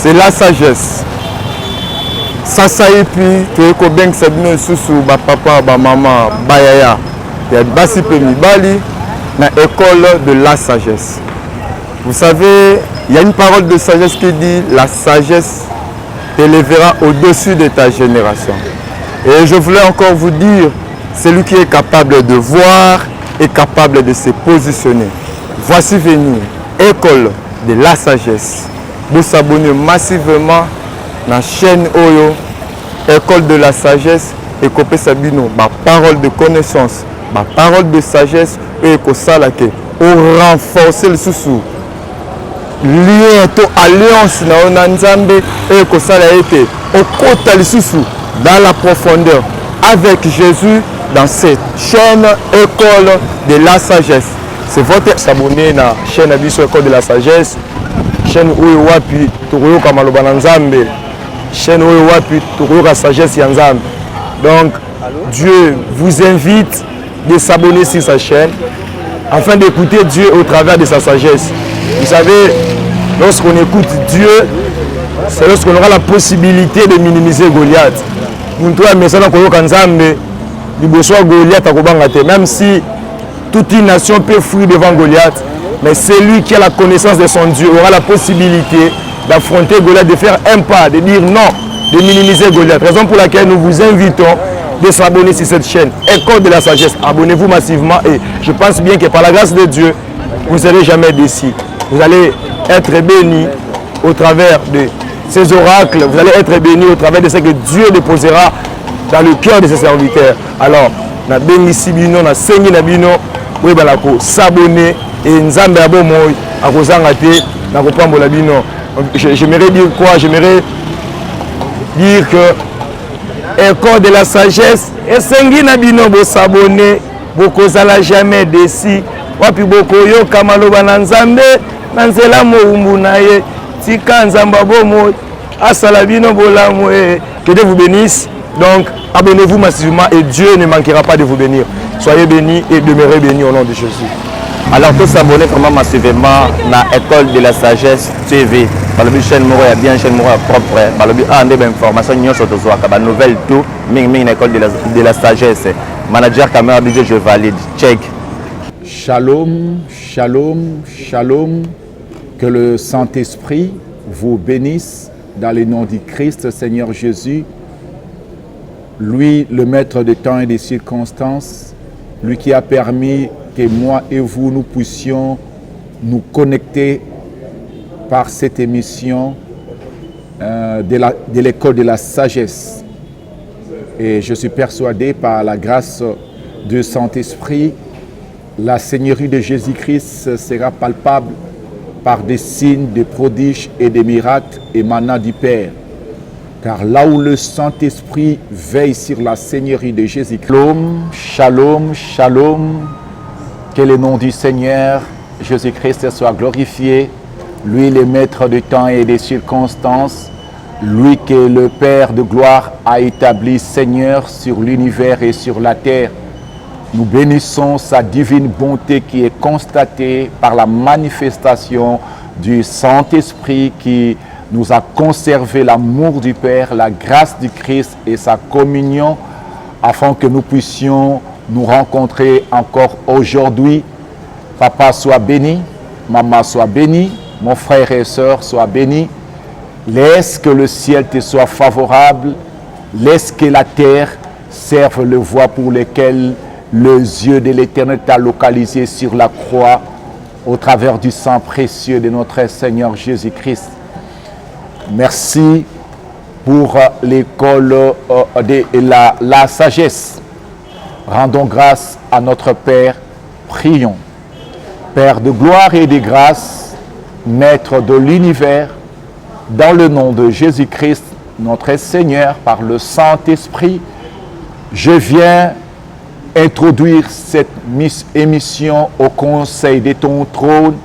c'est la sagesse. Sasa et puis, tu es comme bien que c'est bien sous papa, maman, bayaya. Il y a basi mibali dans l'école de la sagesse. Vous savez, il y a une parole de sagesse qui dit la sagesse t'élèvera au-dessus de ta génération. Et je voulais encore vous dire, celui qui est capable de voir est capable de se positionner. Voici venir, école de la sagesse. Vous s'abonnez massivement dans la chaîne Oyo, école de la sagesse, et copé sabino, ma parole de connaissance, ma parole de sagesse, et que ça là que, au renforcer le sous lien to alliance na onanzambe, et que ça là été, au côté le sous dans la profondeur, avec Jésus dans cette chaîne école de la sagesse. C'est votre s'abonner à la chaîne Abisso école de la sagesse, chaîne où wapi Touryo Kamaloba Nzambe, chaîne où wapi Touryo la sagesse Yanzambe. Donc Dieu vous invite de s'abonner sur sa chaîne afin d'écouter Dieu au travers de sa sagesse. Vous savez, lorsqu'on écoute Dieu, c'est lorsqu'on aura la possibilité de minimiser Goliath. Nous trouvons un message dans Koyo Kanzambe, Goliath, même si toute une nation peut fuir devant Goliath, mais celui qui a la connaissance de son Dieu aura la possibilité d'affronter Goliath, de faire un pas, de dire non, de minimiser Goliath. Raison pour laquelle nous vous invitons de s'abonner sur cette chaîne, École de la sagesse. Abonnez-vous massivement et je pense bien que par la grâce de Dieu, vous ne serez jamais déçus. Vous allez être bénis au travers de ces oracles, vous allez être bénis au travers de ce que Dieu déposera dans le cœur de ses serviteurs. Alors, na bénissi bino, na sengi na bino, oui balako s'abonner et nzambe abomo akozanga te na kopambola bino. J'aimerais dire quoi? J'aimerais dire que école de la sagesse et sengi na bino bo s'abonner, bokozala jamais déçu. Wapi boko yo kamaloba na nzambe na nzela moumbu na ye tika nzamba bomo asala bino bolamu e. Que Dieu vous bénisse. Donc, abonnez-vous massivement et Dieu ne manquera pas de vous bénir. Soyez bénis et demeurez bénis au nom de Jésus. Alors, tous s'abonner vraiment massivement à l'école de la sagesse TV. Par le but, chaîne Moura bien, chaîne Moura propre. Par le but, des informations, nous sommes en nouvelle tout, mais école de la sagesse. Manager caméra budget, je valide. Check. Shalom, shalom, shalom. Que le Saint-Esprit vous bénisse dans le nom du Christ, Seigneur Jésus. Lui, le maître des temps et des circonstances, lui qui a permis que moi et vous, nous puissions nous connecter par cette émission de l'école de la sagesse. Et je suis persuadé par la grâce du Saint-Esprit, la Seigneurie de Jésus-Christ sera palpable par des signes, des prodiges et des miracles émanant du Père. Car là où le Saint-Esprit veille sur la Seigneurie de Jésus-Christ. Shalom, shalom, shalom. Que le nom du Seigneur Jésus-Christ soit glorifié. Lui, le maître du temps et des circonstances. Lui que le Père de gloire a établi Seigneur sur l'univers et sur la terre. Nous bénissons sa divine bonté qui est constatée par la manifestation du Saint-Esprit qui nous a conservé l'amour du Père, la grâce du Christ et sa communion afin que nous puissions nous rencontrer encore aujourd'hui. Papa soit béni, maman soit bénie, mon frère et soeur soit béni. Laisse que le ciel te soit favorable, laisse que la terre serve le voie pour lesquelles les yeux de l'Éternel t'a localisé sur la croix au travers du sang précieux de notre Seigneur Jésus-Christ. Merci pour l'école de la sagesse. Rendons grâce à notre Père. Prions. Père de gloire et de grâce, Maître de l'univers, dans le nom de Jésus-Christ, notre Seigneur, par le Saint-Esprit, je viens introduire cette émission au conseil de ton trône.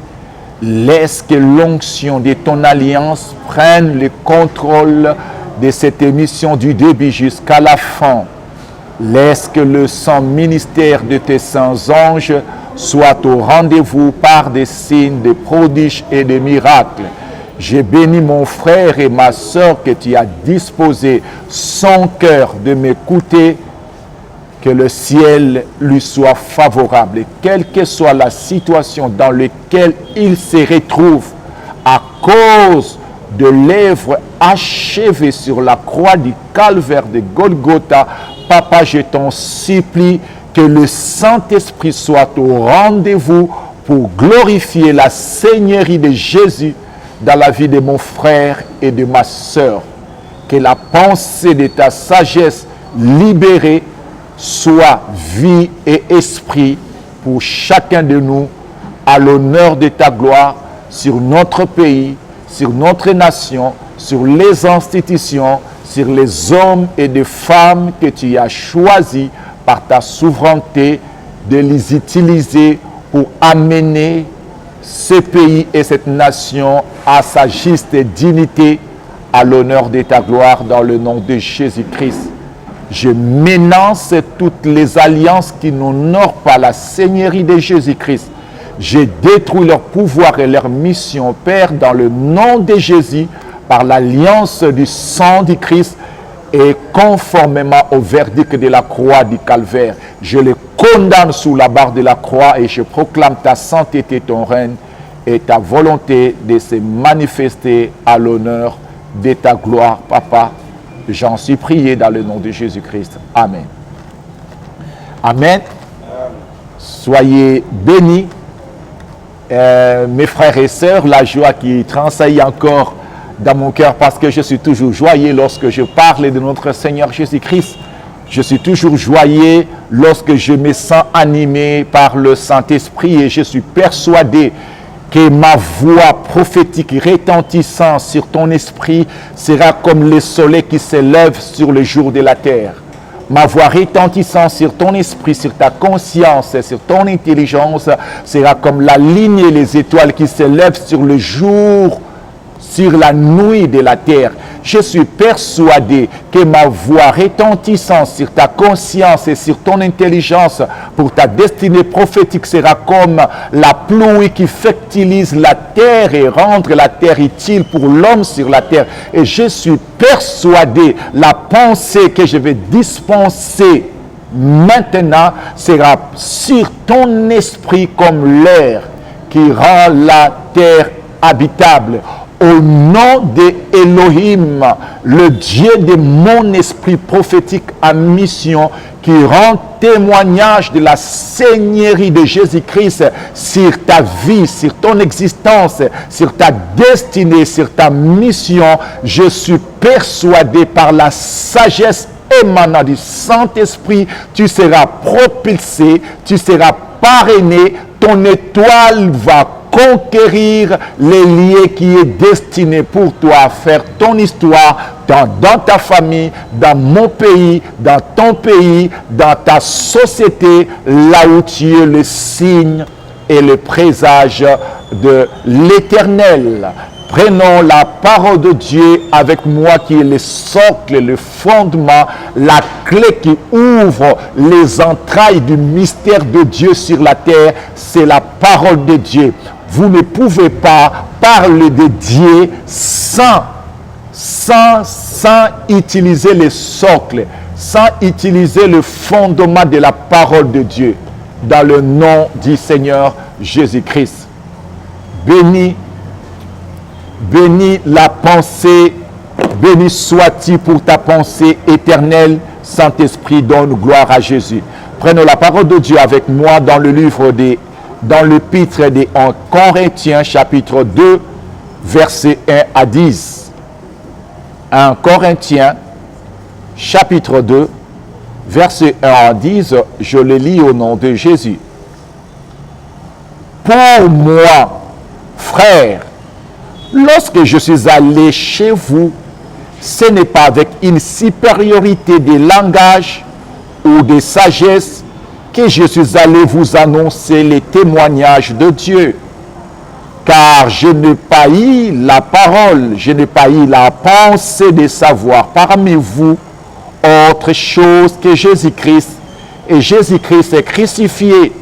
Laisse que l'onction de ton alliance prenne le contrôle de cette émission du début jusqu'à la fin. Laisse que le saint ministère de tes saints anges soit au rendez-vous par des signes, des prodiges et des miracles. J'ai béni mon frère et ma sœur que tu as disposé son cœur de m'écouter. Que le ciel lui soit favorable. Et quelle que soit la situation dans laquelle il se retrouve, à cause de l'œuvre achevée sur la croix du calvaire de Golgotha, Papa, je t'en supplie que le Saint-Esprit soit au rendez-vous pour glorifier la Seigneurie de Jésus dans la vie de mon frère et de ma sœur. Que la pensée de ta sagesse libérée soit vie et esprit pour chacun de nous, à l'honneur de ta gloire sur notre pays, sur notre nation, sur les institutions, sur les hommes et les femmes que tu as choisis par ta souveraineté de les utiliser pour amener ce pays et cette nation à sa juste dignité, à l'honneur de ta gloire, dans le nom de Jésus-Christ. Je m'énonce toutes les alliances qui n'honorent pas la Seigneurie de Jésus-Christ. Je détruis leur pouvoir et leur mission, Père, dans le nom de Jésus, par l'alliance du sang du Christ et conformément au verdict de la croix du calvaire. Je les condamne sous la barre de la croix et je proclame ta sainteté, ton règne et ta volonté de se manifester à l'honneur de ta gloire, Papa. J'en suis prié dans le nom de Jésus-Christ. Amen. Amen. Soyez bénis. Mes frères et sœurs, la joie qui tressaille encore dans mon cœur parce que je suis toujours joyeux lorsque je parle de notre Seigneur Jésus-Christ. Je suis toujours joyeux lorsque je me sens animé par le Saint-Esprit et je suis persuadé que ma voix prophétique retentissant sur ton esprit sera comme le soleil qui s'élève sur le jour de la terre. Ma voix retentissant sur ton esprit, sur ta conscience, sur ton intelligence, sera comme la ligne et les étoiles qui s'élèvent sur le jour, sur la nuit de la terre. Je suis persuadé que ma voix retentissant sur ta conscience et sur ton intelligence pour ta destinée prophétique sera comme la pluie qui fertilise la terre et rendre la terre utile pour l'homme sur la terre. Et je suis persuadé, la pensée que je vais dispenser maintenant sera sur ton esprit comme l'air qui rend la terre habitable. Au nom de Elohim, le Dieu de mon esprit prophétique en mission, qui rend témoignage de la Seigneurie de Jésus-Christ sur ta vie, sur ton existence, sur ta destinée, sur ta mission, je suis persuadé par la sagesse émanant du Saint-Esprit, tu seras propulsé, tu seras parrainé, ton étoile va conquérir les lieux qui est destiné pour toi à faire ton histoire dans ta famille, dans mon pays, dans ton pays, dans ta société, là où tu es le signe et le présage de l'Éternel. Prenons la parole de Dieu avec moi qui est le socle, le fondement, la clé qui ouvre les entrailles du mystère de Dieu sur la terre, c'est la parole de Dieu. Vous ne pouvez pas parler de Dieu sans utiliser le socle, sans utiliser le fondement de la parole de Dieu. Dans le nom du Seigneur Jésus-Christ. Béni la pensée, béni sois-tu pour ta pensée éternelle. Saint-Esprit, donne gloire à Jésus. Prenons la parole de Dieu avec moi dans le livre dans l'épître des Corinthiens, chapitre 2, versets 1 à 10. 1 Corinthiens, chapitre 2, verset 1 à 10, je le lis au nom de Jésus. Pour moi, frères, lorsque je suis allé chez vous, ce n'est pas avec une supériorité de langage ou de sagesse que je suis allé vous annoncer les témoignages de Dieu. Car je n'ai pas eu la parole, je n'ai pas eu la pensée de savoir parmi vous autre chose que Jésus-Christ. Et Jésus-Christ est crucifié.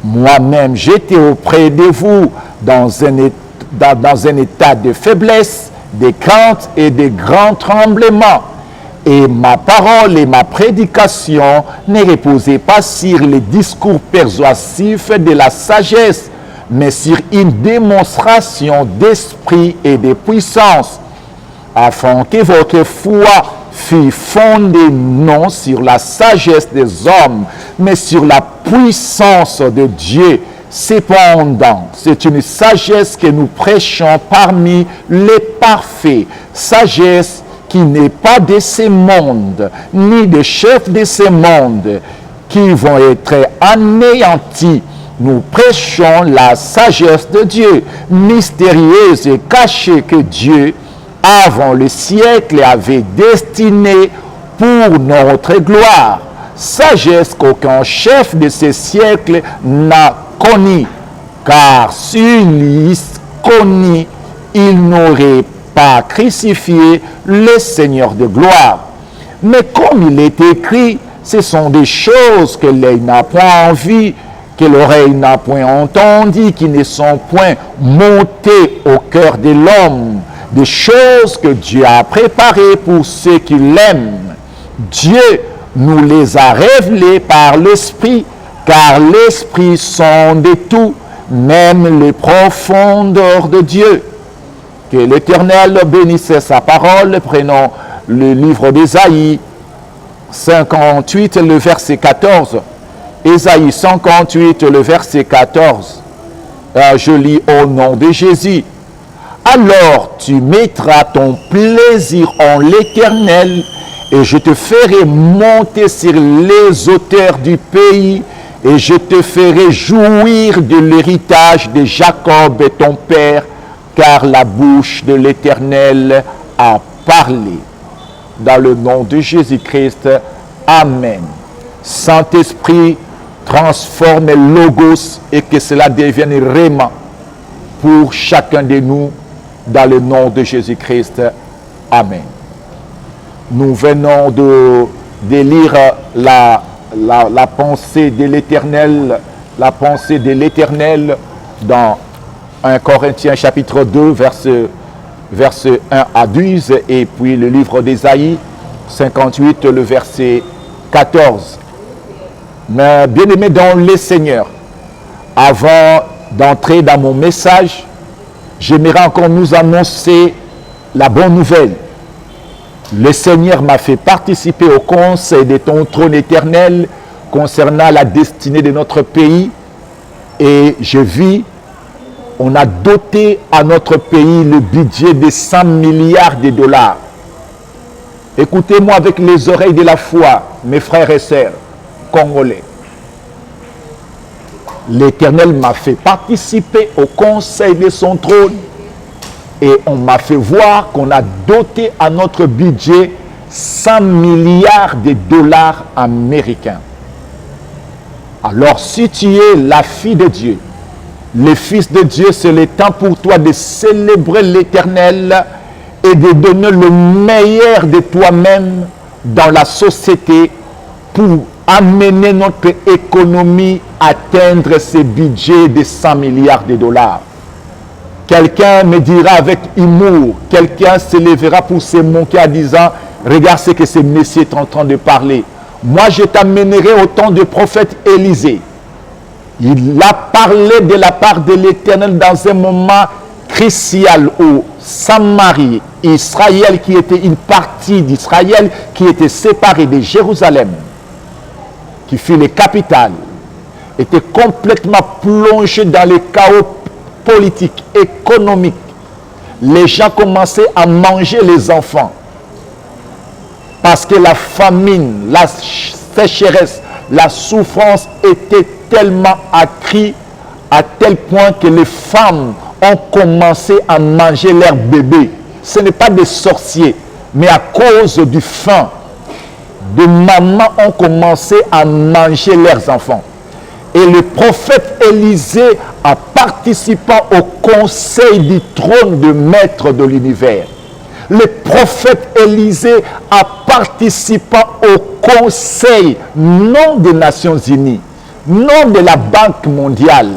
Moi-même, j'étais auprès de vous dans un dans un état de faiblesse, de crainte et de grand tremblement. Et ma parole et ma prédication ne reposaient pas sur les discours persuasifs de la sagesse, mais sur une démonstration d'esprit et de puissance, afin que votre foi fût fondée non sur la sagesse des hommes, mais sur la puissance de Dieu. Cependant, c'est une sagesse que nous prêchons parmi les parfaits, sagesse qui n'est pas de ce monde, ni des chefs de ce monde, qui vont être anéantis. Nous prêchons la sagesse de Dieu, mystérieuse et cachée que Dieu, avant le siècle, avait destinée pour notre gloire. Sagesse qu'aucun chef de ce siècle n'a connue, car s'il l'eût connue, il n'aurait pas crucifié le Seigneur de gloire. Mais comme il est écrit, ce sont des choses que l'œil n'a point vues, que l'oreille n'a point entendu, qui ne sont point montées au cœur de l'homme, des choses que Dieu a préparées pour ceux qui l'aiment. Dieu nous les a révélées par l'Esprit, car l'Esprit sonde tout, même les profondeurs de Dieu. Que l'Éternel bénisse sa parole. Prenons le livre d'Ésaïe 58, le verset 14. Ésaïe 58, le verset 14. Je lis au nom de Jésus. Alors tu mettras ton plaisir en l'Éternel, et je te ferai monter sur les hauteurs du pays, et je te ferai jouir de l'héritage de Jacob ton père, car la bouche de l'Éternel a parlé. Dans le nom de Jésus-Christ, Amen. Saint-Esprit, transforme Logos et que cela devienne Réma pour chacun de nous, dans le nom de Jésus-Christ. Amen. Nous venons de lire la pensée de l'Éternel, dans 1 Corinthiens chapitre 2, verset 1 à 12, et puis le livre d'Ésaïe 58, le verset 14. Mais bien-aimés dans le Seigneur, avant d'entrer dans mon message, j'aimerais encore nous annoncer la bonne nouvelle. Le Seigneur m'a fait participer au conseil de ton trône éternel concernant la destinée de notre pays, et je vis, on a doté à notre pays le budget de 100 milliards de dollars. Écoutez-moi avec les oreilles de la foi, mes frères et sœurs congolais. L'Éternel m'a fait participer au conseil de son trône, et on m'a fait voir qu'on a doté à notre budget 100 milliards de dollars américains. Alors si tu es la fille de Dieu, le Fils de Dieu, c'est le temps pour toi de célébrer l'Éternel et de donner le meilleur de toi-même dans la société pour amener notre économie à atteindre ce budget de 100 milliards de dollars. Quelqu'un me dira avec humour, quelqu'un se lèvera pour se moquer en disant « Regarde ce que ce monsieur est en train de parler. Moi, je t'amènerai au temps du prophète Élisée. Il a parlé de la part de l'Éternel dans un moment crucial où Samarie, Israël qui était une partie d'Israël qui était séparée de Jérusalem, qui fut la capitale, était complètement plongée dans le chaos politique, économique. Les gens commençaient à manger les enfants parce que la famine, la sécheresse, la souffrance était tellement accrue à tel point que les femmes ont commencé à manger leurs bébés. Ce n'est pas des sorciers, mais à cause du faim, des mamans ont commencé à manger leurs enfants. Et le prophète Élisée a participé au conseil du trône de maître de l'univers. Le prophète Élisée a participé au conseil, non des Nations Unies, non de la Banque mondiale,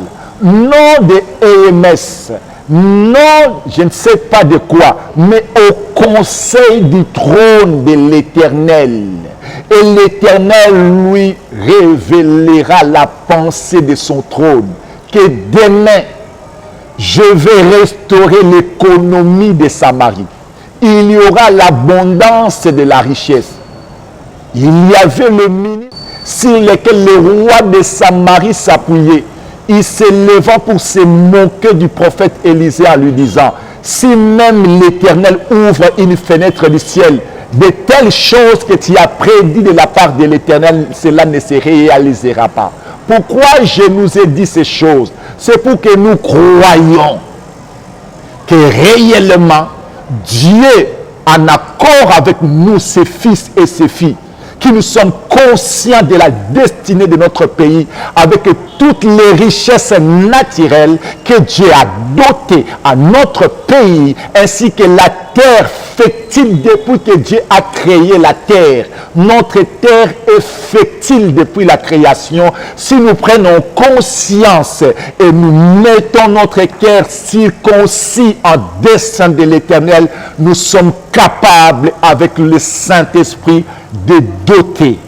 non de EMS, Non, je ne sais pas de quoi, mais au conseil du trône de l'Éternel. Et l'Éternel lui révélera la pensée de son trône. Que demain, je vais restaurer l'économie de Samarie. Il y aura l'abondance de la richesse. Il y avait le ministre sur lequel le roi de Samarie s'appuyait. Il s'élevant pour se moquer du prophète Élisée en lui disant, si même l'Éternel ouvre une fenêtre du ciel, de telles choses que tu as prédit de la part de l'Éternel, cela ne se réalisera pas. Pourquoi je nous ai dit ces choses? C'est pour que nous croyions que réellement Dieu, en accord avec nous, ses fils et ses filles, qui nous sommes conscients de la destinée de notre pays, avec toutes les richesses naturelles que Dieu a dotées à notre pays, ainsi que la terre fertile depuis que Dieu a créé la terre. Notre terre est fertile depuis la création. Si nous prenons conscience et nous mettons notre cœur circoncis en dessein de l'Éternel, nous sommes capables, avec le Saint-Esprit, de doter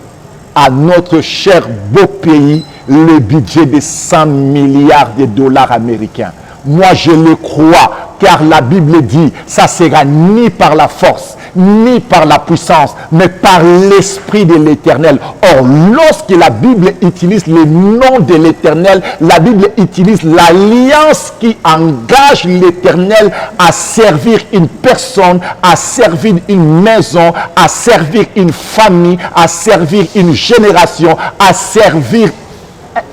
à notre cher beau pays le budget de 100 milliards de dollars américains. Moi, je le crois, car la Bible dit, ça sera ni par la force, ni par la puissance, mais par l'Esprit de l'Éternel. Or, lorsque la Bible utilise le nom de l'Éternel, la Bible utilise l'alliance qui engage l'Éternel à servir une personne, à servir une maison, à servir une famille, à servir une génération, à servir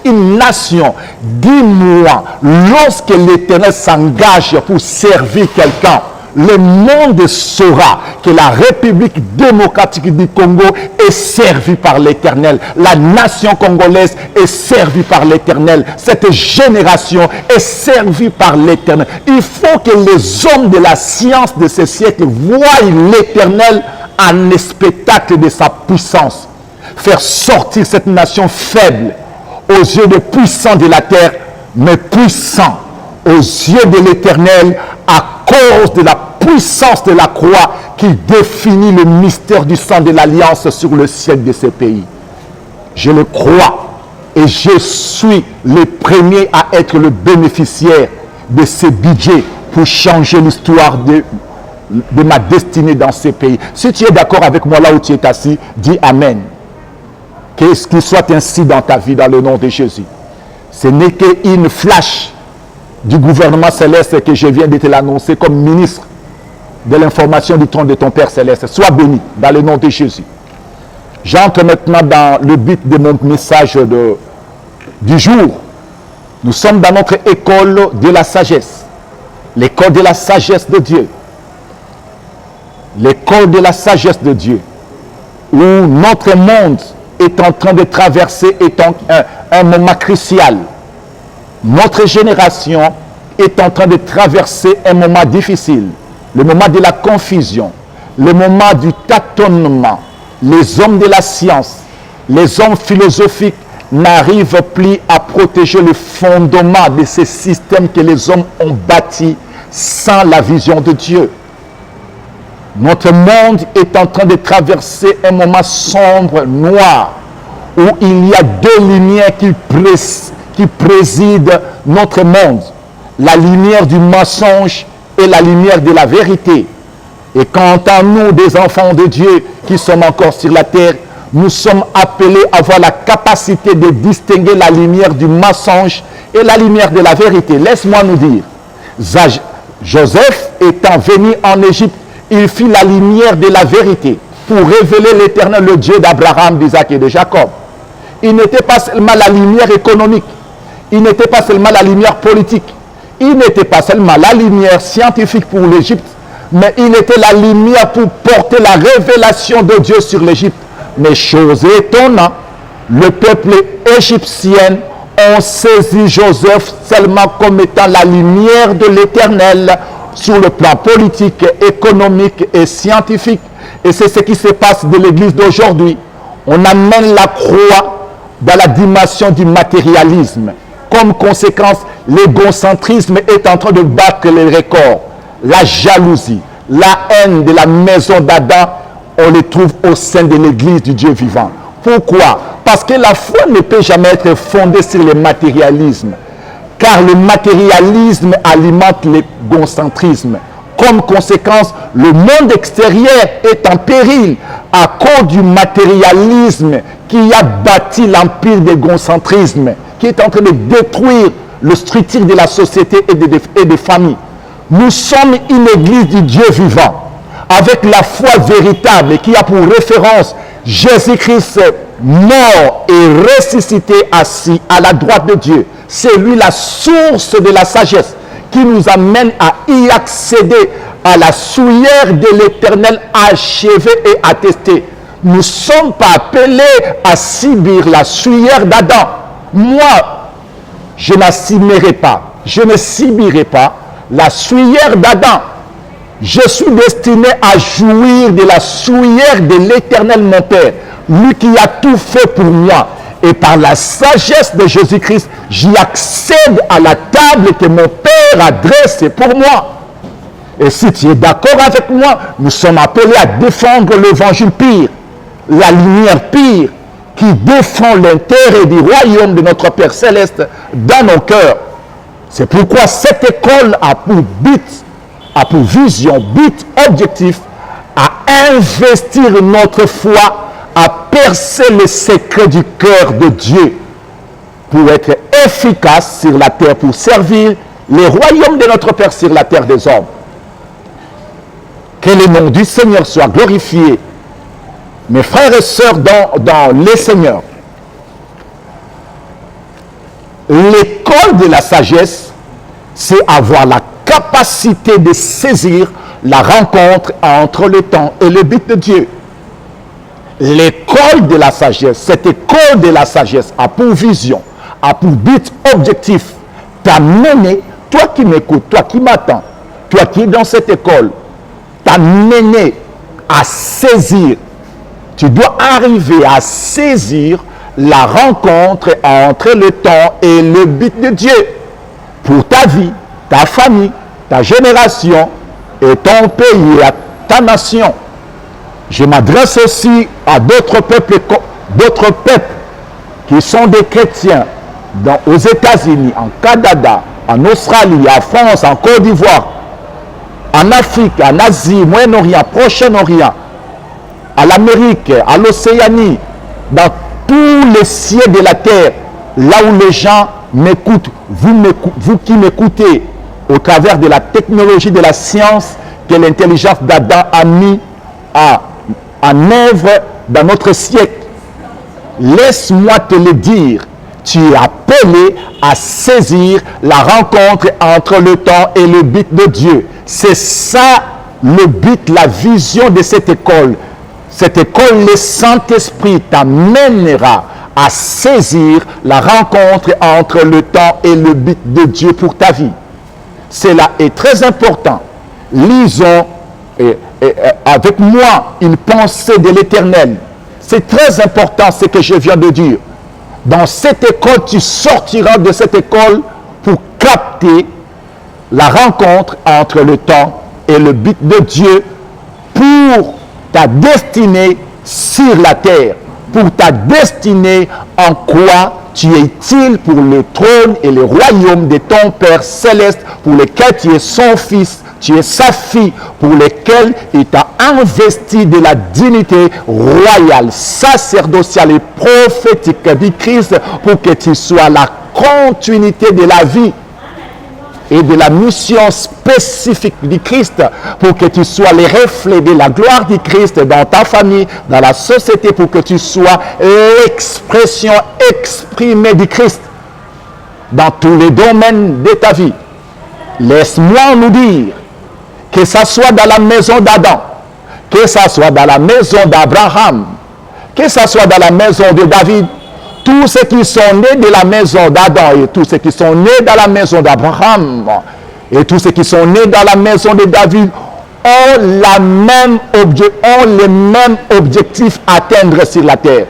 une nation. Dis-moi, lorsque l'Éternel s'engage pour servir quelqu'un, le monde saura que la République démocratique du Congo est servie par l'Éternel. La nation congolaise est servie par l'Éternel. Cette génération est servie par l'Éternel. Il faut que les hommes de la science de ce siècle voient l'Éternel en spectacle de sa puissance. Faire sortir cette nation faible aux yeux des puissants de la terre, mais puissant aux yeux de l'Éternel à cause de la puissance de la croix qui définit le mystère du sang de l'alliance sur le ciel de ce pays. Je le crois et je suis le premier à être le bénéficiaire de ce budget pour changer l'histoire de ma destinée dans ce pays. Si tu es d'accord avec moi là où tu es assis, dis Amen. Qu'est-ce qu'il soit ainsi dans ta vie, dans le nom de Jésus. Ce n'est qu'une flash du gouvernement céleste que je viens de te l'annoncer comme ministre de l'information du trône de ton Père céleste. Sois béni dans le nom de Jésus. J'entre maintenant dans le but de mon message du jour. Nous sommes dans notre école de la sagesse. L'école de la sagesse de Dieu. L'école de la sagesse de Dieu. Où notre monde est en train de traverser un moment crucial. Notre génération est en train de traverser un moment difficile, le moment de la confusion, le moment du tâtonnement. Les hommes de la science, les hommes philosophiques n'arrivent plus à protéger le fondement de ces systèmes que les hommes ont bâtis sans la vision de Dieu. Notre monde est en train de traverser un moment sombre, noir, où il y a deux lumières qui président notre monde. La lumière du mensonge et la lumière de la vérité. Et quant à nous, des enfants de Dieu qui sommes encore sur la terre, nous sommes appelés à avoir la capacité de distinguer la lumière du mensonge et la lumière de la vérité. Laisse-moi nous dire, Joseph étant venu en Égypte, il fit la lumière de la vérité pour révéler l'Éternel, le Dieu d'Abraham, d'Isaac et de Jacob. Il n'était pas seulement la lumière économique, il n'était pas seulement la lumière politique, il n'était pas seulement la lumière scientifique pour l'Égypte, mais il était la lumière pour porter la révélation de Dieu sur l'Égypte. Mais chose étonnante, le peuple égyptien ont saisi Joseph seulement comme étant la lumière de l'Éternel sur le plan politique, économique et scientifique. Et c'est ce qui se passe de l'Église d'aujourd'hui. On amène la croix dans la dimension du matérialisme. Comme conséquence, L'égocentrisme est en train de battre les records. La jalousie, la haine de la maison d'Adam, on les trouve au sein de l'église du Dieu vivant. Pourquoi? Parce que la foi ne peut jamais être fondée sur le matérialisme. Car le matérialisme alimente l'égocentrisme. Comme conséquence, le monde extérieur est en péril à cause du matérialisme qui a bâti l'empire d'égocentrisme, qui est en train de détruire le structure de la société et des familles. Nous sommes une église du Dieu vivant, avec la foi véritable qui a pour référence Jésus-Christ mort et ressuscité assis à la droite de Dieu. C'est lui la source de la sagesse qui nous amène à y accéder à la souillère de l'Éternel achevée et attestée. Nous ne sommes pas appelés à subir la souillère d'Adam. Moi, je n'assimerai pas, je ne subirai pas la souillère d'Adam. Je suis destiné à jouir de la souillère de l'Éternel mon Père, lui qui a tout fait pour moi. Et par la sagesse de Jésus-Christ, j'y accède à la table que mon Père a dressée pour moi. Et si tu es d'accord avec moi, nous sommes appelés à défendre l'évangile pire, la lumière pire, qui défend l'intérêt du royaume de notre Père Céleste dans nos cœurs. C'est pourquoi cette école a pour but, a pour vision, but, objectif, à investir notre foi, à percer les secrets du cœur de Dieu pour être efficace sur la terre, pour servir les royaumes de notre Père sur la terre des hommes. Que le nom du Seigneur soit glorifié. Mes frères et sœurs dans les Seigneurs, l'école de la sagesse, c'est avoir la capacité de saisir la rencontre entre le temps et le but de Dieu. L'école de la sagesse, cette école de la sagesse a pour vision, a pour but objectif t'amener, toi qui m'écoutes, toi qui m'attends, toi qui es dans cette école, t'amener à saisir. Tu dois arriver à saisir la rencontre entre le temps et le but de Dieu pour ta vie, ta famille, ta génération et ton pays, et ta nation. Je m'adresse aussi à d'autres peuples qui sont des chrétiens aux États-Unis, en Canada, en Australie, en France, en Côte d'Ivoire, en Afrique, en Asie, Moyen-Orient, Proche-Orient, à l'Amérique, à l'Océanie, dans tous les cieux de la terre, là où les gens m'écoutent, vous qui m'écoutez, au travers de la technologie de la science que l'intelligence d'Adam a mis en œuvre dans notre siècle. Laisse-moi te le dire, tu es appelé à saisir la rencontre entre le temps et le but de Dieu. C'est ça le but, la vision de cette école. Cette école, le Saint-Esprit t'amènera à saisir la rencontre entre le temps et le but de Dieu pour ta vie. Cela est très important. Lisons avec moi une pensée de l'Éternel. C'est très important ce que je viens de dire. Dans cette école, tu sortiras de cette école pour capter la rencontre entre le temps et le but de Dieu pour ta destinée sur la terre, pour ta destinée en quoi tu es utile pour le trône et le royaume de ton Père Céleste, pour lequel tu es son fils, tu es sa fille, pour lequel il t'a investi de la dignité royale, sacerdotale et prophétique du Christ, pour que tu sois la continuité de la vie et de la mission spécifique du Christ, pour que tu sois le reflet de la gloire du Christ dans ta famille, dans la société, pour que tu sois l'expression exprimée du Christ dans tous les domaines de ta vie. Laisse-moi nous dire que ça soit dans la maison d'Adam, que ça soit dans la maison d'Abraham, que ça soit dans la maison de David, tous ceux qui sont nés de la maison d'Adam et tous ceux qui sont nés dans la maison d'Abraham et tous ceux qui sont nés dans la maison de David ont le même objectif à atteindre sur la terre.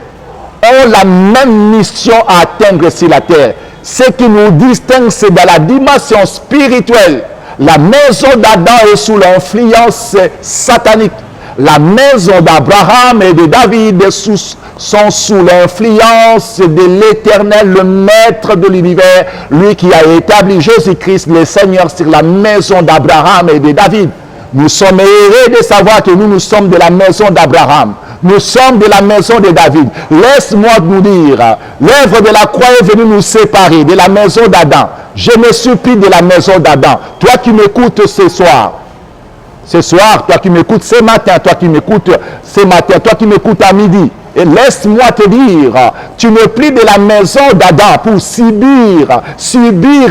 ont la même mission à atteindre sur la terre. Ce qui nous distingue, c'est dans la dimension spirituelle. La maison d'Adam est sous l'influence satanique. La maison d'Abraham et de David sont sous l'influence de l'Éternel, le Maître de l'univers, lui qui a établi Jésus-Christ, le Seigneur, sur la maison d'Abraham et de David. Nous sommes heureux de savoir que nous sommes de la maison d'Abraham. Nous sommes de la maison de David. Laisse-moi nous dire, l'œuvre de la croix est venue nous séparer de la maison d'Adam. Je me supplie de la maison d'Adam. Toi qui m'écoutes ce soir, toi qui m'écoutes ce matin, toi qui m'écoutes ce matin, toi qui m'écoutes à midi, et laisse-moi te dire, tu n'es plus de la maison d'Adam pour subir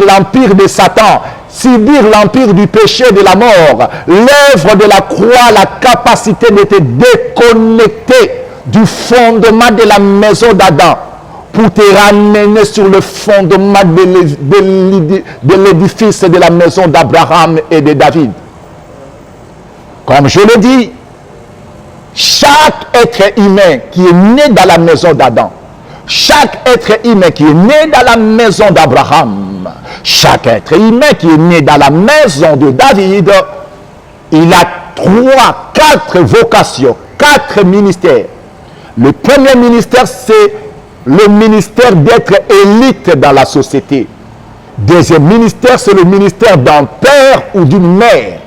l'empire de Satan, subir l'empire du péché et de la mort. L'œuvre de la croix, la capacité de te déconnecter du fondement de la maison d'Adam pour te ramener sur le fondement de l'édifice de la maison d'Abraham et de David. Comme je le dis, chaque être humain qui est né dans la maison d'Adam, chaque être humain qui est né dans la maison d'Abraham, chaque être humain qui est né dans la maison de David, il a 4 vocations, 4 ministères. Le premier ministère, c'est le ministère d'être élite dans la société. Deuxième ministère, c'est le ministère d'un père ou d'une mère.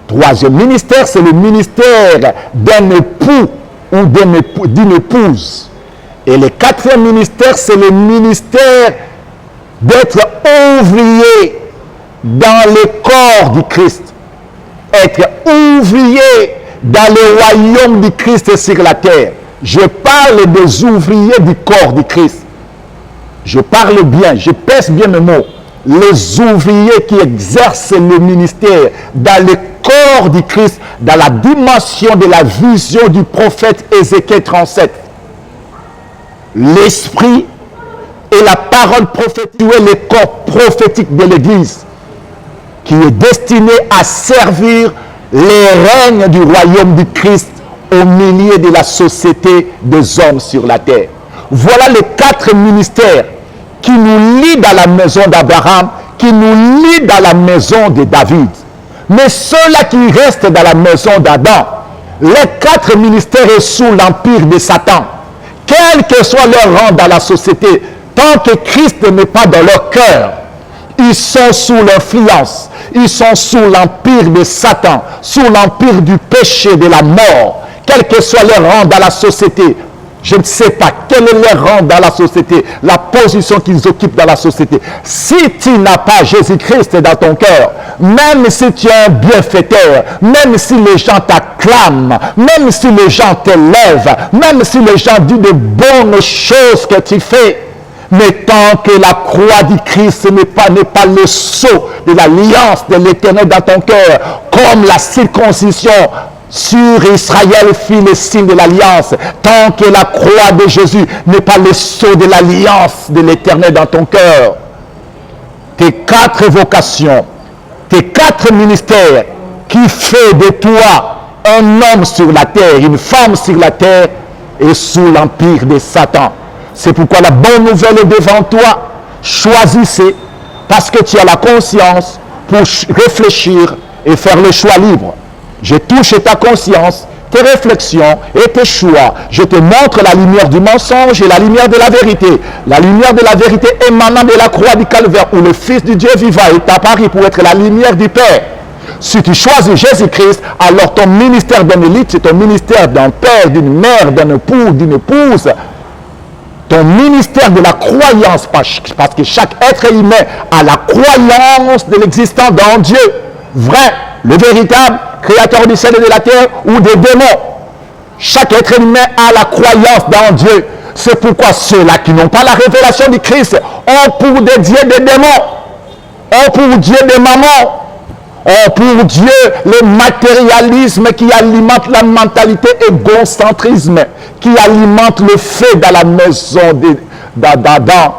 Troisième ministère, c'est le ministère d'un époux ou d'une épouse. Et le quatrième ministère, c'est le ministère d'être ouvrier dans le corps du Christ. Être ouvrier dans le royaume du Christ sur la terre. Je parle des ouvriers du corps du Christ. Je parle bien, je pèse bien mes mots. Les ouvriers qui exercent le ministère dans le corps du Christ, dans la dimension de la vision du prophète Ézéchiel 37. L'esprit et la parole prophétique, le corps prophétique de l'Église, qui est destiné à servir les règnes du royaume du Christ au milieu de la société des hommes sur la terre. Voilà les 4 ministères qui nous lient dans la maison d'Abraham, qui nous lient dans la maison de David. Mais ceux-là qui restent dans la maison d'Adam, les 4 ministères sont sous l'empire de Satan. Quel que soit leur rang dans la société, tant que Christ n'est pas dans leur cœur, ils sont sous l'influence, ils sont sous l'empire de Satan, sous l'empire du péché, de la mort. Quel que soit leur rang dans la société, je ne sais pas quel est leur rang dans la société, la position qu'ils occupent dans la société. Si tu n'as pas Jésus-Christ dans ton cœur, même si tu es un bienfaiteur, même si les gens t'acclament, même si les gens t'élèvent, même si les gens disent de bonnes choses que tu fais, mais tant que la croix du Christ n'est pas le sceau de l'alliance de l'Éternel dans ton cœur, comme la circoncision sur Israël fit le signe de l'alliance, tant que la croix de Jésus n'est pas le sceau de l'alliance de l'Éternel dans ton cœur, tes 4 vocations, tes 4 ministères qui fait de toi un homme sur la terre, une femme sur la terre, est sous l'empire de Satan. C'est pourquoi la bonne nouvelle est devant toi. Choisissez, parce que tu as la conscience pour réfléchir et faire le choix libre. Je touche ta conscience, tes réflexions et tes choix. Je te montre la lumière du mensonge et la lumière de la vérité. La lumière de la vérité émanant de la croix du calvaire où le Fils du Dieu vivant est apparu pour être la lumière du Père. Si tu choisis Jésus-Christ, alors ton ministère d'un élite, c'est ton ministère d'un père, d'une mère, d'un époux, d'une épouse. Ton ministère de la croyance, parce que chaque être humain a la croyance de l'existence d'un Dieu vrai, le véritable créateur du ciel et de la terre, ou des démons. Chaque être humain a la croyance dans Dieu. C'est pourquoi ceux-là qui n'ont pas la révélation du Christ ont pour des dieux des démons, ont pour Dieu des mamans, ont pour Dieu le matérialisme qui alimente la mentalité égocentrisme, qui alimente le feu dans la maison d'Adam.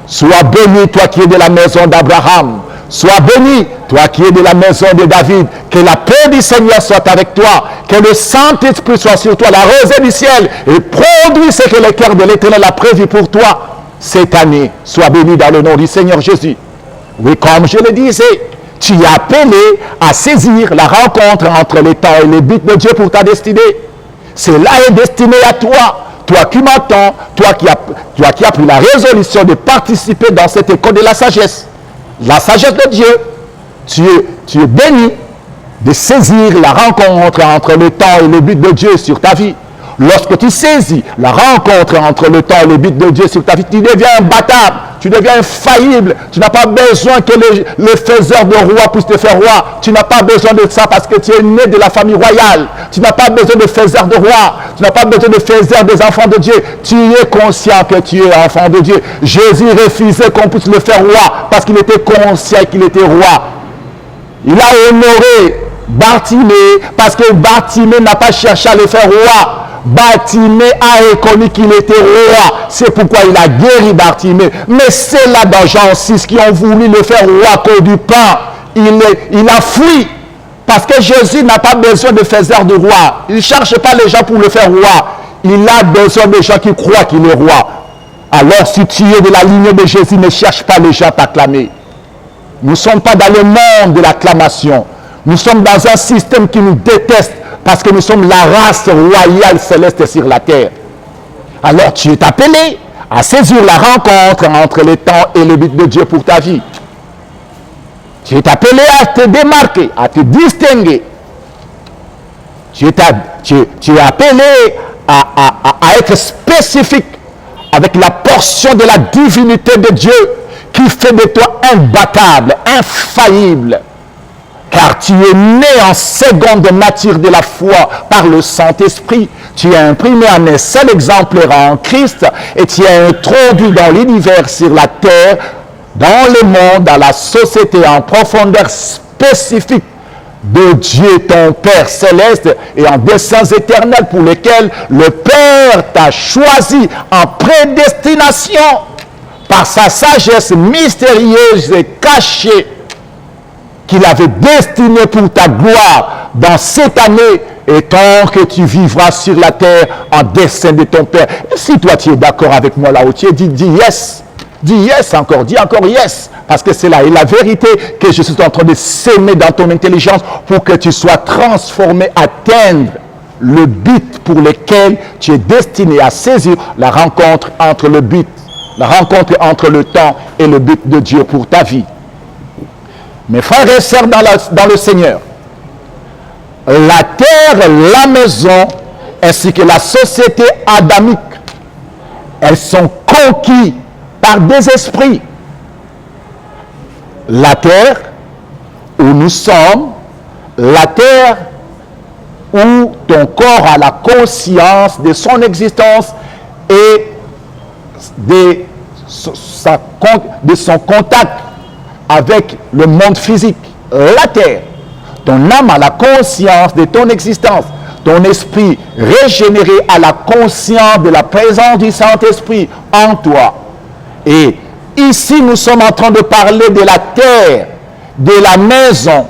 Sois béni, toi qui es de la maison d'Abraham. Sois béni, toi qui es de la maison de David. Que la paix du Seigneur soit avec toi. Que le Saint-Esprit soit sur toi, la rosée du ciel, et produit ce que le cœur de l'Éternel a prévu pour toi cette année. Sois béni dans le nom du Seigneur Jésus. Oui, comme je le disais, tu es appelé à saisir la rencontre entre les temps et les buts de Dieu pour ta destinée. Cela est destiné à toi. Toi qui m'entends, toi qui as pris la résolution de participer dans cette école de la sagesse de Dieu, tu es béni de saisir la rencontre entre le temps et le but de Dieu sur ta vie. Lorsque tu saisis la rencontre entre le temps et le but de Dieu sur ta vie, tu deviens imbattable, tu deviens infaillible. Tu n'as pas besoin que le faiseur de roi puisse te faire roi. Tu n'as pas besoin de ça parce que tu es né de la famille royale. Tu n'as pas besoin de faiseur de roi. Tu n'as pas besoin de faiseur des enfants de Dieu. Tu es conscient que tu es enfant de Dieu. Jésus refusait qu'on puisse le faire roi parce qu'il était conscient qu'il était roi. Il a honoré Bartimée parce que Bartimée n'a pas cherché à le faire roi. Bartimée a reconnu qu'il était roi. C'est pourquoi il a guéri Bartimée. Mais c'est là dans Jean 6 qui ont voulu le faire roi à cause du pain. Il a fui. Parce que Jésus n'a pas besoin de faiseurs de roi. Il ne cherche pas les gens pour le faire roi. Il a besoin de gens qui croient qu'il est roi. Alors si tu es de la lignée de Jésus, ne cherche pas les gens à t'acclamer. Nous ne sommes pas dans le monde de l'acclamation. Nous sommes dans un système qui nous déteste. Parce que nous sommes la race royale céleste sur la terre. Alors tu es appelé à saisir la rencontre entre le temps et le but de Dieu pour ta vie. Tu es appelé à te démarquer, à te distinguer. Tu es appelé à être spécifique avec la portion de la divinité de Dieu qui fait de toi imbattable, infaillible. Car tu es né en seconde nature de la foi par le Saint-Esprit. Tu es imprimé en un seul exemplaire en Christ et tu es introduit dans l'univers, sur la terre, dans le monde, dans la société, en profondeur spécifique de Dieu, ton Père céleste, et en desseins éternels pour lesquels le Père t'a choisi en prédestination par sa sagesse mystérieuse et cachée qu'il avait destiné pour ta gloire dans cette année et tant que tu vivras sur la terre en dessein de ton Père. Et si toi tu es d'accord avec moi là où tu es, dis yes. Dis yes encore, dis encore yes. Parce que c'est là et la vérité que je suis en train de s'aimer dans ton intelligence pour que tu sois transformé, atteindre le but pour lequel tu es destiné à saisir la rencontre entre le but, la rencontre entre le temps et le but de Dieu pour ta vie. Mes frères et sœurs dans le Seigneur, la terre, la maison, ainsi que la société adamique, elles sont conquises par des esprits. La terre où nous sommes, la terre où ton corps a la conscience de son existence et de son contact avec le monde physique, la terre. Ton âme a la conscience de ton existence. Ton esprit régénéré a la conscience de la présence du Saint-Esprit en toi. Et ici, nous sommes en train de parler de la terre, de la maison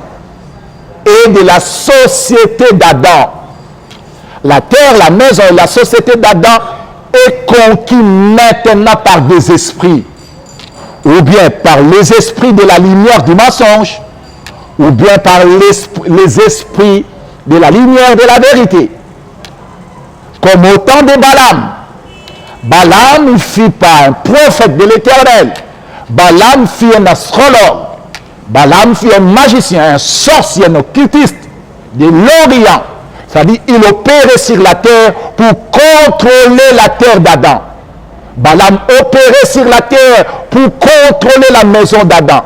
et de la société d'Adam. La terre, la maison et la société d'Adam est conquis maintenant par des esprits. Ou bien par les esprits de la lumière du mensonge, ou bien par les esprits de la lumière de la vérité. Comme au temps de Balaam. Balaam ne fut pas un prophète de l'Éternel. Balaam fut un astrologue. Balaam fut un magicien, un sorcier, un occultiste de l'Orient. C'est-à-dire, il opérait sur la terre pour contrôler la terre d'Adam. Balaam opérait sur la terre pour contrôler la maison d'Adam.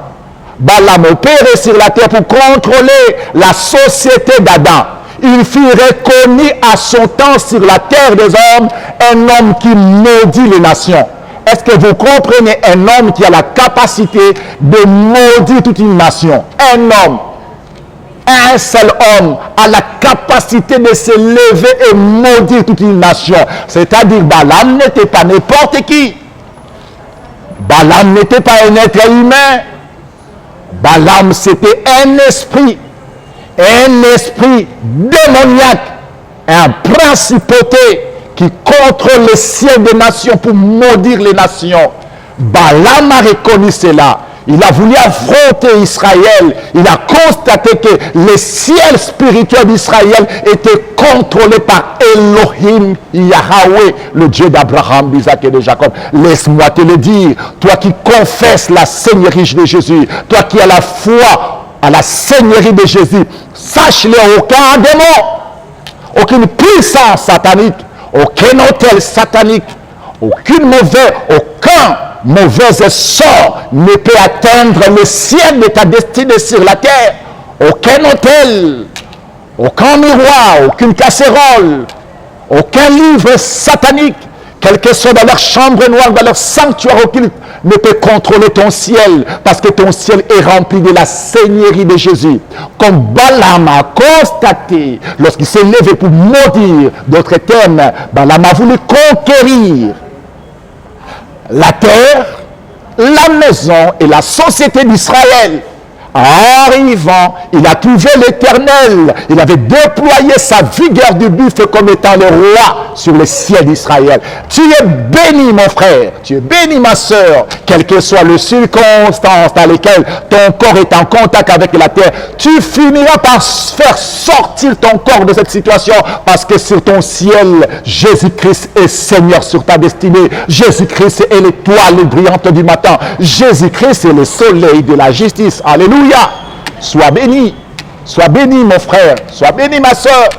Balaam opérait sur la terre pour contrôler la société d'Adam. Il fut reconnu à son temps sur la terre des hommes un homme qui maudit les nations. Est-ce que vous comprenez un homme qui a la capacité de maudire toute une nation? Un homme, un seul homme a la capacité de se lever et maudire toute une nation. C'est-à-dire Balaam n'était pas n'importe qui. Balaam n'était pas un être humain. Balaam, c'était un esprit démoniaque, un principauté qui contrôle les ciels des nations pour maudire les nations. Balaam a reconnu cela. Il a voulu affronter Israël. Il a constaté que les ciels spirituels d'Israël étaient contrôlés par Elohim, Yahweh, le Dieu d'Abraham, d'Isaac et de Jacob. Laisse-moi te le dire, toi qui confesses la seigneurie de Jésus, toi qui as la foi à la seigneurie de Jésus, sache-le, aucun démon, aucune puissance satanique, aucun hôtel satanique, aucun mauvais sort ne peut atteindre le ciel de ta destinée sur la terre. Aucun hôtel, aucun miroir, aucune casserole, aucun livre satanique, quel que soit dans leur chambre noire, dans leur sanctuaire occulte, ne peut contrôler ton ciel, parce que ton ciel est rempli de la seigneurie de Jésus. Comme Balaam a constaté, lorsqu'il s'est levé pour maudire, d'autres termes, Balaam a voulu conquérir la terre, la maison et la société d'Israël. En arrivant, il a trouvé l'Éternel. Il avait déployé sa vigueur du buffle comme étant le roi sur le ciel d'Israël. Tu es béni, mon frère. Tu es béni, ma soeur. Quelles que soient les circonstances dans lesquelles ton corps est en contact avec la terre, tu finiras par faire sortir ton corps de cette situation, parce que sur ton ciel, Jésus-Christ est Seigneur sur ta destinée. Jésus-Christ est l'étoile brillante du matin. Jésus-Christ est le soleil de la justice. Alléluia. Sois béni, mon frère, sois béni, ma soeur.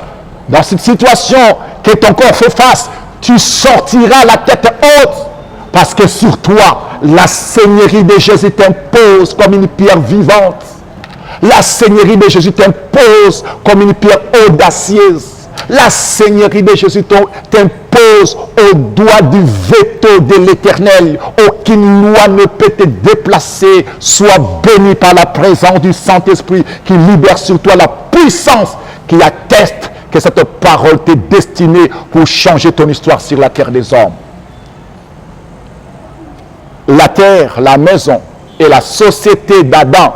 Dans cette situation que ton corps fait face, tu sortiras la tête haute, parce que sur toi, la seigneurie de Jésus t'impose comme une pierre vivante. La seigneurie de Jésus t'impose comme une pierre audacieuse. La seigneurie de Jésus t'impose au doigt du veto de l'Éternel. Aucune loi ne peut te déplacer. Sois béni par la présence du Saint-Esprit qui libère sur toi la puissance qui atteste que cette parole t'est destinée pour changer ton histoire sur la terre des hommes. La terre, la maison et la société d'Adam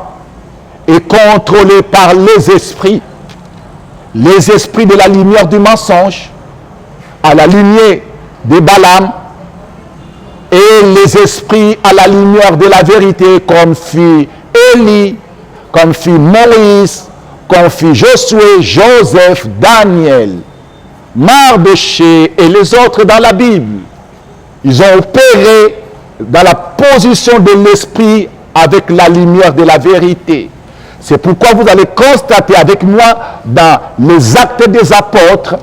est contrôlée par les esprits de la lumière du mensonge, à la lumière de Balaam, et les esprits à la lumière de la vérité, comme fit Élie, comme fit Moïse, comme fit Josué, Joseph, Daniel, Mardochée et les autres dans la Bible. Ils ont opéré dans la position de l'esprit avec la lumière de la vérité. C'est pourquoi vous allez constater avec moi dans les actes des apôtres,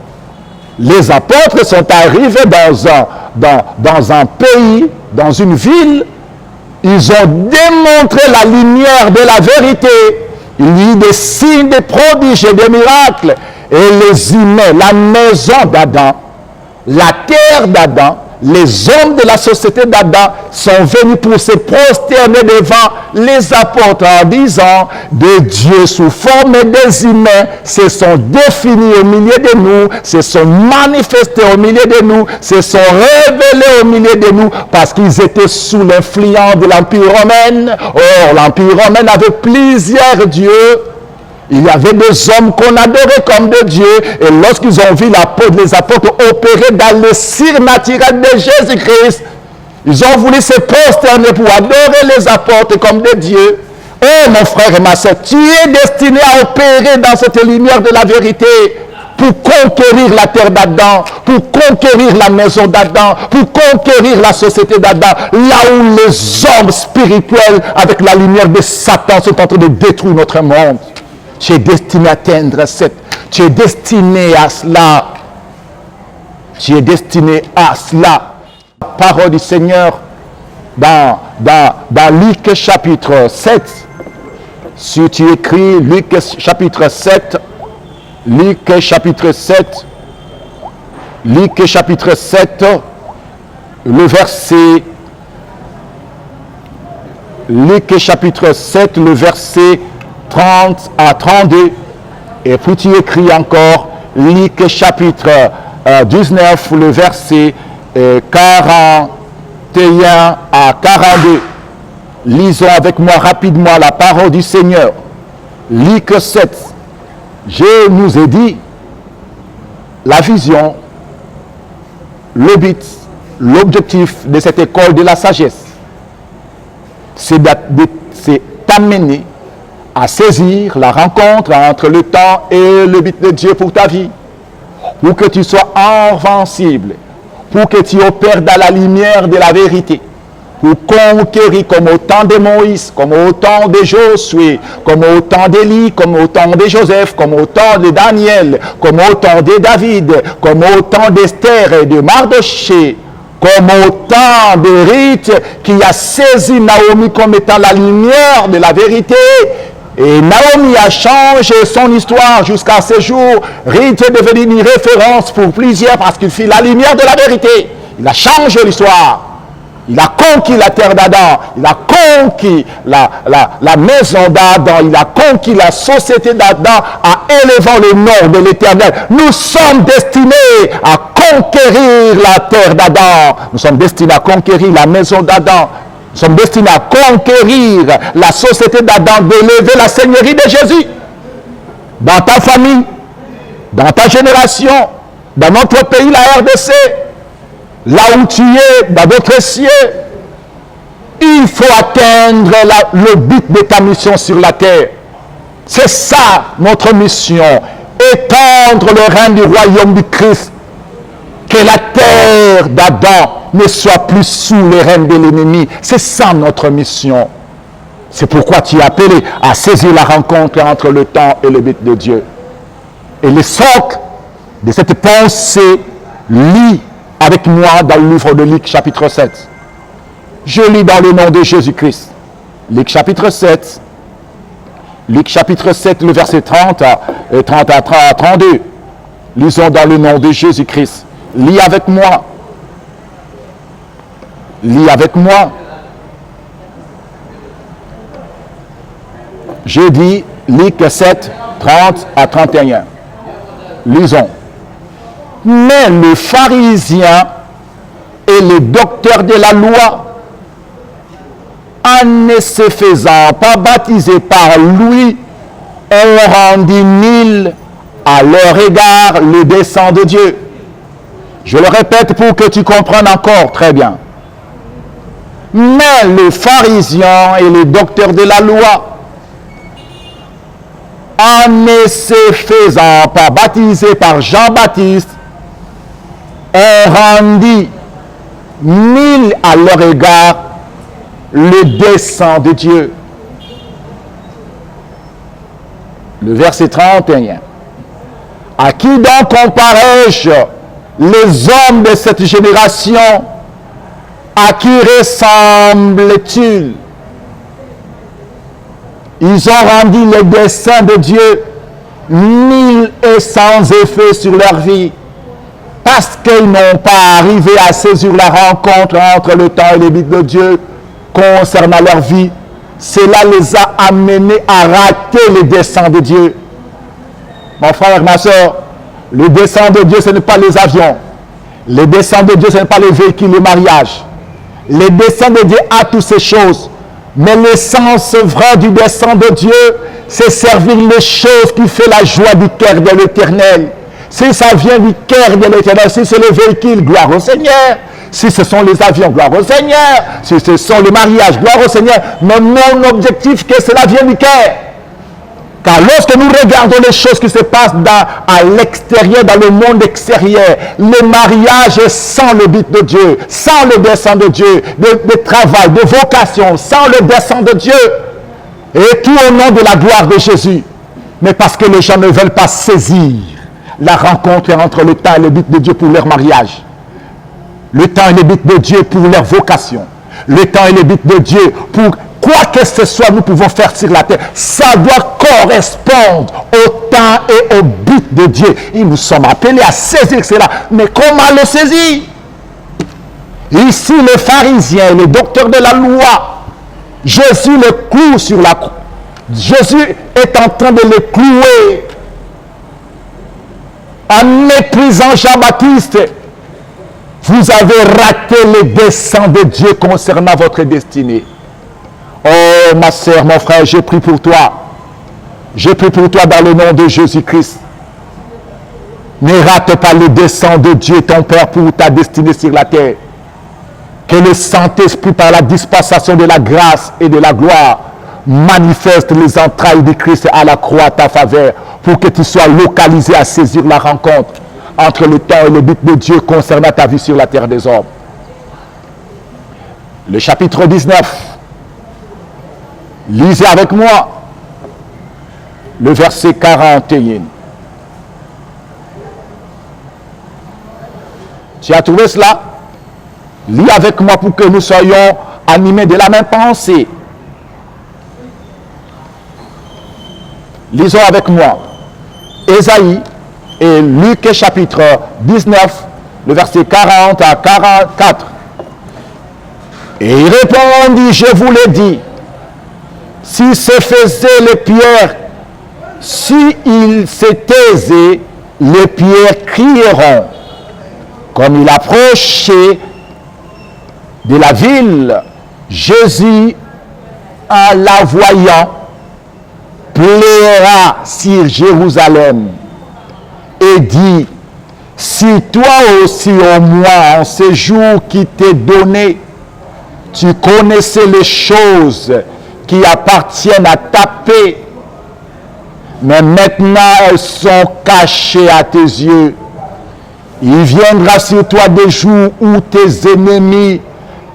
les apôtres sont arrivés dans un pays, dans une ville, ils ont démontré la lumière de la vérité. Il y a eu des signes, des prodiges et des miracles. Et les humains, la maison d'Adam, la terre d'Adam, les hommes de la société d'Adam sont venus pour se prosterner devant les apôtres en disant: de Dieu sous forme des humains se sont définis au milieu de nous, se sont manifestés au milieu de nous, se sont révélés au milieu de nous, parce qu'ils étaient sous l'influence de l'Empire romain. Or, l'Empire romain avait plusieurs dieux. Il y avait des hommes qu'on adorait comme des dieux. Et lorsqu'ils ont vu les apôtres opérer dans le surnaturel de Jésus-Christ, ils ont voulu se prosterner pour adorer les apôtres comme des dieux. Oh mon frère et ma soeur, tu es destiné à opérer dans cette lumière de la vérité pour conquérir la terre d'Adam, pour conquérir la maison d'Adam, pour conquérir la société d'Adam, là où les hommes spirituels avec la lumière de Satan sont en train de détruire notre monde. Tu es destiné à atteindre tu es destiné à cela. Tu es destiné à cela. La parole du Seigneur dans Luc chapitre 7. Si tu écris Luc chapitre 7, Luc chapitre 7, le verset, Luc chapitre 7, le verset 30 à 32, et puis tu écris encore Luc chapitre 19, le verset 41 à 42. Lisons avec moi rapidement la parole du Seigneur. Luc 7. Je nous ai dit la vision, le but, l'objectif de cette école de la sagesse. C'est t'amener à saisir la rencontre entre le temps et le but de Dieu pour ta vie. Pour que tu sois invincible. Pour que tu opères dans la lumière de la vérité. Pour conquérir comme au temps de Moïse, comme au temps de Josué, comme au temps d'Élie, comme au temps de Joseph, comme au temps de Daniel, comme au temps de David, comme au temps d'Esther et de Mardoché, comme au temps de Ruth qui a saisi Naomi comme étant la lumière de la vérité. Et Naomi a changé son histoire jusqu'à ce jour. Ruth est devenue une référence pour plusieurs parce qu'il fit la lumière de la vérité. Il a changé l'histoire. Il a conquis la terre d'Adam, il a conquis la maison d'Adam, il a conquis la société d'Adam en élevant le nom de l'Éternel. Nous sommes destinés à conquérir la terre d'Adam. Nous sommes destinés à conquérir la maison d'Adam. Nous sommes destinés à conquérir la société d'Adam, d'élever la seigneurie de Jésus. Dans ta famille, dans ta génération, dans notre pays, la RDC, là où tu es, dans d'autres cieux, il faut atteindre le but de ta mission sur la terre. C'est ça notre mission. Étendre le règne du royaume du Christ. Que la terre d'Adam ne soit plus sous le règne de l'ennemi. C'est ça notre mission. C'est pourquoi tu es appelé à saisir la rencontre entre le temps et le but de Dieu. Et le socle de cette pensée lit avec moi dans le livre de Luc chapitre 7. Je lis dans le nom de Jésus-Christ. Luc chapitre 7. Luc chapitre 7, le verset 30 à 32. Lisons dans le nom de Jésus-Christ. Lis avec moi. Lis avec moi. Je dis Luc 7, 30 à 31. Lisons. Mais le pharisien et les docteurs de la loi, en ne se faisant pas baptiser par lui, ont rendu nul à leur égard le dessein de Dieu. Je le répète pour que tu comprennes encore très bien. Mais les pharisiens et les docteurs de la loi, en ne se faisant pas baptiser par Jean-Baptiste, ont rendu nul à leur égard le dessein de Dieu. Le verset 31. À qui donc comparais-je les hommes de cette génération? À qui ressemblent-ils? Ils ont rendu le dessein de Dieu nul et sans effet sur leur vie. Parce qu'ils n'ont pas arrivé à saisir la rencontre entre le temps et les buts de Dieu concernant leur vie, cela les a amenés à rater le dessein de Dieu. Mon frère, ma soeur, le dessein de Dieu, ce n'est pas les avions. Le dessein de Dieu, ce n'est pas les véhicules, les mariages. Le dessein de Dieu a toutes ces choses. Mais l'essence vraie du dessein de Dieu, c'est servir les choses qui font la joie du cœur de l'Éternel. Si ça vient du cœur de l'Éternel, si c'est le véhicule, gloire au Seigneur. Si ce sont les avions, gloire au Seigneur. Si ce sont les mariages, gloire au Seigneur. Mais mon objectif, que cela vienne du cœur. Car lorsque nous regardons les choses qui se passent à l'extérieur, dans le monde extérieur, le mariage est sans le but de Dieu, sans le dessein de Dieu, de travail, de vocation, sans le dessein de Dieu. Et tout au nom de la gloire de Jésus. Mais parce que les gens ne veulent pas saisir la rencontre entre le temps et le but de Dieu pour leur mariage. Le temps et le but de Dieu pour leur vocation. Le temps et le but de Dieu pour quoi que ce soit nous pouvons faire sur la terre. Ça doit correspondre au temps et au but de Dieu. Et nous sommes appelés à saisir cela. Mais comment le saisir? Ici, les pharisiens, les docteurs de la loi, Jésus le cloue sur la croix. Jésus est en train de le clouer. En méprisant Jean-Baptiste, vous avez raté les desseins de Dieu concernant votre destinée. sœur, ma sœur, mon frère, j'ai pris pour toi. J'ai pris pour toi dans le nom de Jésus-Christ. Ne rate pas le dessein de Dieu, ton Père, pour ta destinée sur la terre. Que le Saint-Esprit, par la dispensation de la grâce et de la gloire, manifeste les entrailles de Christ à la croix à ta faveur, pour que tu sois localisé à saisir la rencontre entre le temps et le but de Dieu concernant ta vie sur la terre des hommes. Le chapitre 19. Lisez avec moi le verset 41. Tu as trouvé cela? Lis avec moi pour que nous soyons animés de la même pensée. Lisons avec moi Ésaïe et Luc chapitre 19, le verset 40 à 44. Et il répondit, je vous l'ai dit, si se faisaient les pierres, si ils se taisaient, les pierres crieront. Comme il approchait de la ville, Jésus, en la voyant, plaira sur Jérusalem et dit, si toi aussi au moins en ce jour qui t'est donné, tu connaissais les choses qui appartiennent à ta paix, mais maintenant elles sont cachées à tes yeux. Il viendra sur toi des jours où tes ennemis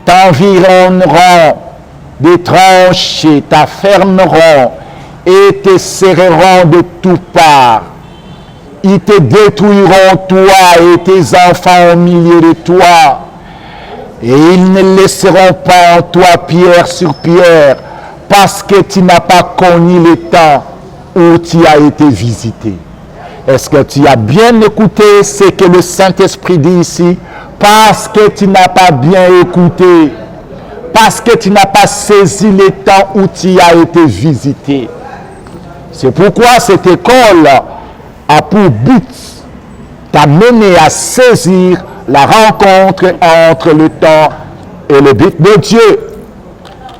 t'environneront, des tranchées t'affermeront et te serreront de toutes parts. Ils te détruiront, toi et tes enfants au milieu de toi. Et ils ne laisseront pas en toi pierre sur pierre, parce que tu n'as pas connu le temps où tu as été visité. Est-ce que tu as bien écouté ce que le Saint-Esprit dit ici? Parce que tu n'as pas bien écouté, parce que tu n'as pas saisi le temps où tu as été visité. C'est pourquoi cette école a pour but t'amener à saisir la rencontre entre le temps et le but de Dieu.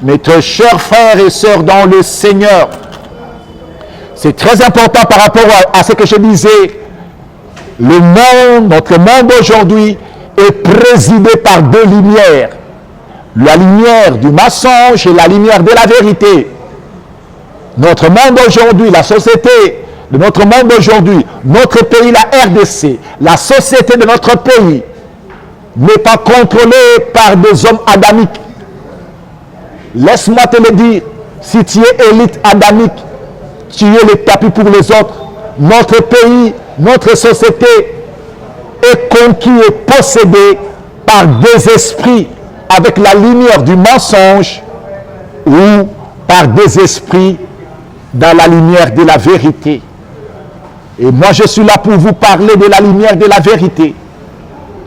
Mes très chers frères et sœurs dans le Seigneur, c'est très important par rapport à ce que je disais. Le monde, notre monde aujourd'hui est présidé par deux lumières. La lumière du mensonge et la lumière de la vérité. Notre monde aujourd'hui, la société de notre monde aujourd'hui, notre pays, la RDC, la société de notre pays, n'est pas contrôlée par des hommes adamiques. Laisse-moi te le dire, si tu es élite adamique, tu es le tapis pour les autres. Notre pays, notre société est conquis et possédé par des esprits avec la lumière du mensonge ou par des esprits dans la lumière de la vérité. Et moi, je suis là pour vous parler de la lumière de la vérité.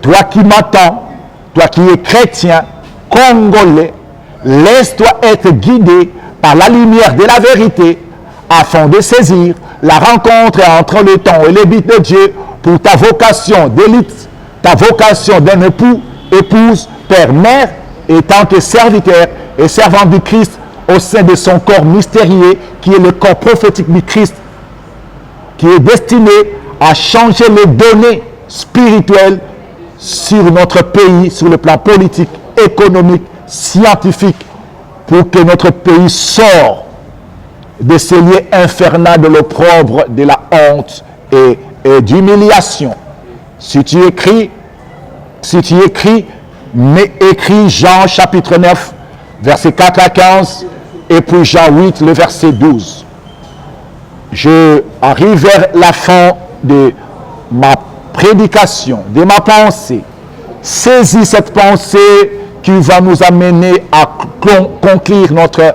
Toi qui m'entends, toi qui es chrétien, congolais, laisse-toi être guidé par la lumière de la vérité afin de saisir la rencontre entre le temps et le but de Dieu pour ta vocation d'élite, ta vocation d'un époux, épouse, père, mère, et tant que serviteur et servant du Christ au sein de son corps mystérieux qui est le corps prophétique du Christ, qui est destiné à changer les données spirituelles sur notre pays, sur le plan politique, économique, scientifique, pour que notre pays sorte de ces lieux infernaux de l'opprobre, de la honte et d'humiliation. Si tu écris, mais écris Jean chapitre 9, verset 4 à 15, et puis Jean 8, le verset 12. Je arrive vers la fin de ma prédication, de ma pensée. Saisis cette pensée qui va nous amener à conclure notre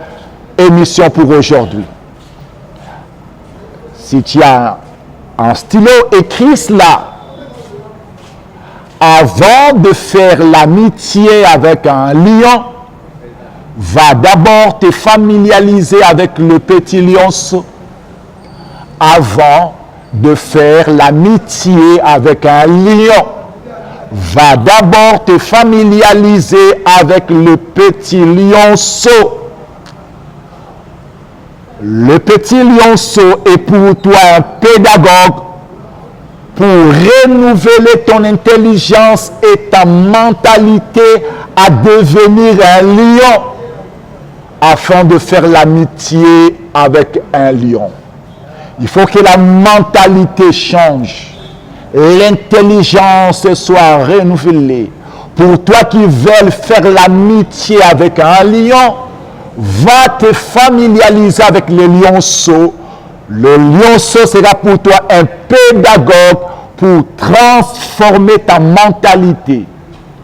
émission pour aujourd'hui. Si tu as un stylo, écris cela. Avant de faire l'amitié avec un lion, va d'abord te familiariser avec le petit lionceau. Avant de faire l'amitié avec un lion, va d'abord te familiariser avec le petit lionceau Le petit lionceau est pour toi un pédagogue pour renouveler ton intelligence et ta mentalité à devenir un lion afin de faire l'amitié avec un lion. Il faut que la mentalité change, l'intelligence soit renouvelée. Pour toi qui veux faire l'amitié avec un lion, va te familiariser avec le lionceau. Le lionceau sera pour toi un pédagogue pour transformer ta mentalité,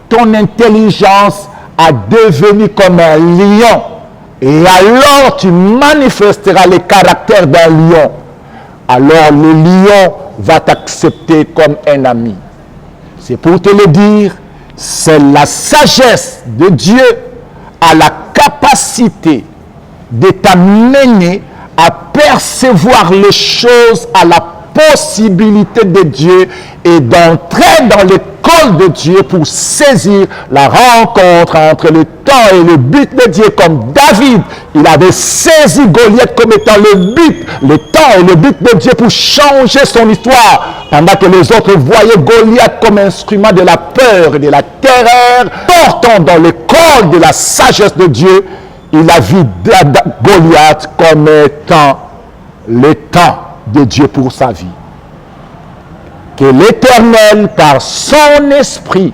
ton intelligence à devenir comme un lion. Et alors tu manifesteras le caractère d'un lion. Alors le lion va t'accepter comme un ami. C'est pour te le dire, c'est la sagesse de Dieu à la capacité de t'amener à percevoir les choses, à la possibilité de Dieu et d'entrer dans l'école de Dieu pour saisir la rencontre entre le temps et le but de Dieu. Comme David, il avait saisi Goliath comme étant le temps et le but de Dieu pour changer son histoire. Pendant que les autres voyaient Goliath comme instrument de la peur et de la terreur, portant dans l'école de la sagesse de Dieu, il a vu Goliath comme étant le temps de Dieu pour sa vie. Que l'Éternel, par son esprit,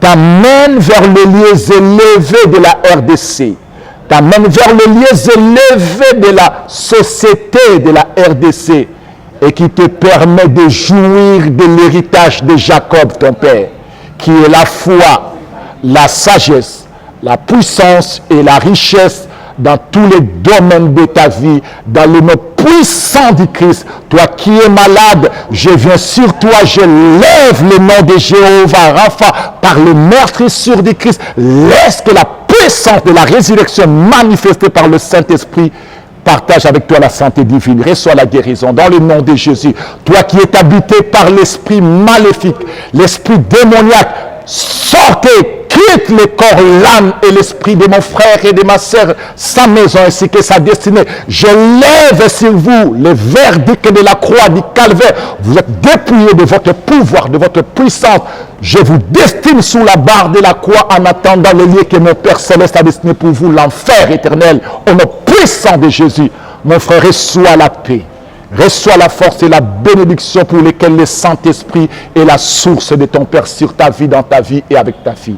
t'amène vers les lieux élevés de la RDC, t'amène vers les lieux élevés de la société de la RDC, et qui te permet de jouir de l'héritage de Jacob, ton père, qui est la foi, la sagesse, la puissance et la richesse dans tous les domaines de ta vie, dans le nom puissant du Christ. Toi qui es malade, je viens sur toi, je lève le nom de Jéhovah Rapha par le meurtrissure du Christ. Laisse que la puissance de la résurrection manifestée par le Saint-Esprit partage avec toi la santé divine. Reçois la guérison dans le nom de Jésus. Toi qui es habité par l'esprit maléfique, l'esprit démoniaque, sortez, quitte le corps, l'âme et l'esprit de mon frère et de ma sœur, sa maison ainsi que sa destinée. Je lève sur vous le verdict de la croix du calvaire. Vous êtes dépouillés de votre pouvoir, de votre puissance. Je vous destine sous la barre de la croix en attendant le lieu que mon Père Céleste a destiné pour vous, l'enfer éternel. Au nom puissant de Jésus, mon frère, reçois la paix. Reçois la force et la bénédiction pour lesquelles le Saint-Esprit est la source de ton Père sur ta vie, dans ta vie et avec ta fille.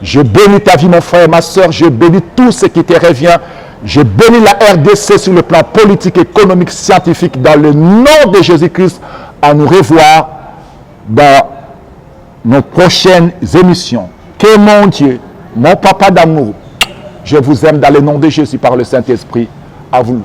Je bénis ta vie, mon frère et ma soeur. Je bénis tout ce qui te revient. Je bénis la RDC sur le plan politique, économique, scientifique, dans le nom de Jésus-Christ. À nous revoir dans nos prochaines émissions. Que mon Dieu, mon papa d'amour, je vous aime dans le nom de Jésus par le Saint-Esprit. À vous.